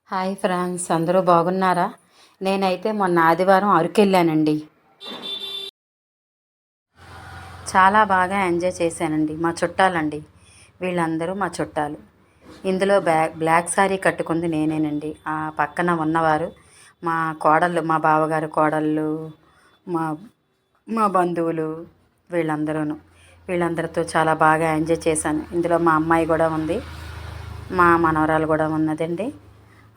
Hi friends, అందరూ బాగున్నారా? నేనైతే మొన్న ఆదివారం అరకెళ్ళానండి. చాలా బాగా ఎంజాయ్ చేశానండి. మా చుట్టాలండి, వీళ్ళందరూ మా చుట్టాలు. ఇందులో బ్లాక్ శారీ కట్టుకుంది నేనేనండి. ఆ పక్కన ఉన్నవారు మా కోడళ్ళు, మా బావగారు కోడళ్ళు, మా మా బంధువులు, వీళ్ళందరూను. వీళ్ళందరితో చాలా బాగా ఎంజాయ్ చేశాను. ఇందులో మా అమ్మాయి కూడా ఉంది, మా మనవరాలు కూడా ఉన్నదండి.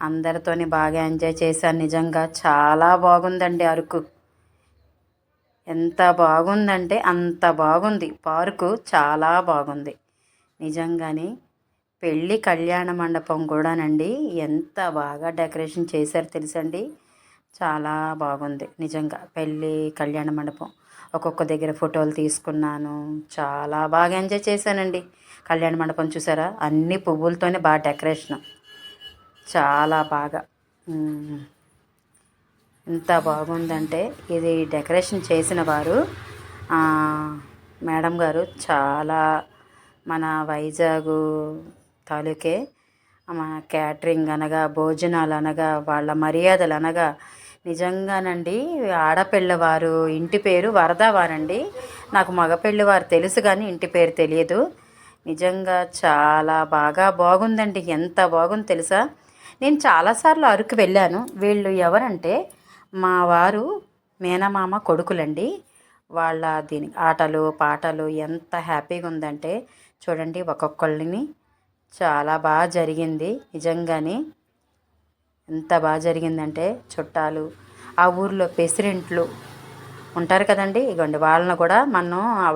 అందరితోని బాగా ఎంజాయ్ చేశాను. నిజంగా చాలా బాగుందండి అరకు. ఎంత బాగుందంటే అంత బాగుంది. పార్కు చాలా బాగుంది నిజంగానే. పెళ్ళి కళ్యాణ మండపం కూడానండి ఎంత బాగా డెకరేషన్ చేశారు తెలుసండి. చాలా బాగుంది నిజంగా. పెళ్ళి కళ్యాణ మండపం ఒక్కొక్క దగ్గర ఫోటోలు తీసుకున్నాను. చాలా బాగా ఎంజాయ్ చేశానండి. కళ్యాణ మండపం చూసారా, అన్ని పువ్వులతోనే బాగా డెకరేషన్, చాలా బాగా. ఎంత బాగుందంటే ఇది డెకరేషన్ చేసిన వారు మేడం గారు చాలా మన వైజాగ్ తాలూకే. మన క్యాటరింగ్ అనగా, భోజనాలు అనగా, వాళ్ళ మర్యాదలు అనగా నిజంగానండి. ఆడపిల్లవారు ఇంటి పేరు వరదావారండి. నాకు మగపిల్లవారు తెలుసు కానీ ఇంటి పేరు తెలియదు. నిజంగా చాలా బాగుందండి. ఎంత బాగుంది తెలుసా. నేను చాలాసార్లు అరకు వెళ్ళాను. వీళ్ళు ఎవరంటే మా వారు మేనమామ కొడుకులండి. వాళ్ళ దీని ఆటలు పాటలు ఎంత హ్యాపీగా ఉందంటే చూడండి. ఒక్కొక్కళ్ళని చాలా బాగా జరిగింది నిజంగానే. ఎంత బాగా జరిగిందంటే చుట్టాలు, ఆ ఊర్లో ప్రెసిడెంట్లు ఉంటారు కదండి, ఇగోండి వాళ్ళను కూడా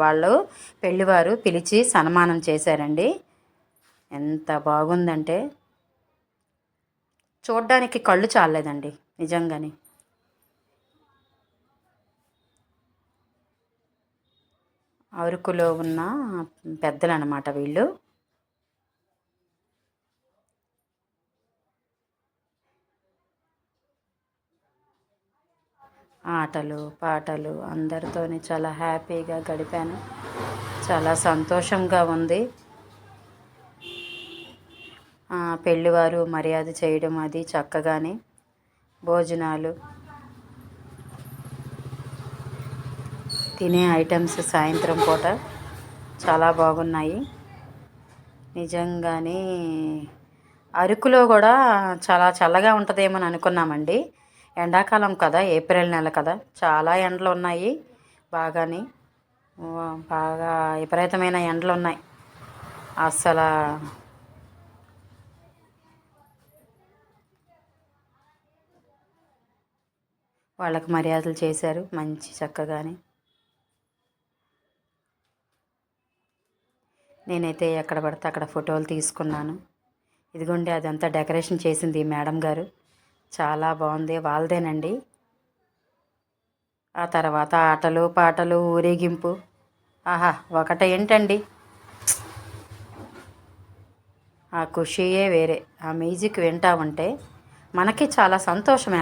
వాళ్ళు పెళ్లివారు పిలిచి సన్మానం చేశారండి. ఎంత బాగుందంటే చూడ్డానికి కళ్ళు చాలలేదండి నిజంగానే. అరకులో ఉన్న పెద్దలు అన్నమాట వీళ్ళు. ఆటలు పాటలు అందరితోని చాలా హ్యాపీగా గడిపాను. చాలా సంతోషంగా ఉంది. పెళ్ళివారు మర్యాద చేయడం అది చక్కగానే. భోజనాలు, తినే ఐటమ్స్ సాయంత్రం పూట చాలా బాగున్నాయి నిజంగానే. అరకులో కూడా చాలా చల్లగా ఉంటుందేమని అనుకున్నామండి. ఎండాకాలం కదా, ఏప్రిల్ నెల కదా, చాలా ఎండలు ఉన్నాయి బాగాని. బాగా విపరీతమైన ఎండలు ఉన్నాయి అస్సలు. వాళ్ళకి మర్యాదలు చేశారు మంచి చక్కగానే. నేనైతే ఎక్కడ పడితే అక్కడ ఫోటోలు తీసుకున్నాను. ఇదిగోండి అదంతా డెకరేషన్ చేసింది మేడం గారు. చాలా బాగుంది, వాళ్ళదేనండి. ఆ తర్వాత ఆటలు పాటలు ఊరేగింపు, ఆహా ఒకటేంటండి, ఆ ఖుషియే వేరే. ఆ మ్యూజిక్ వింటా ఉంటే మనకి చాలా సంతోషం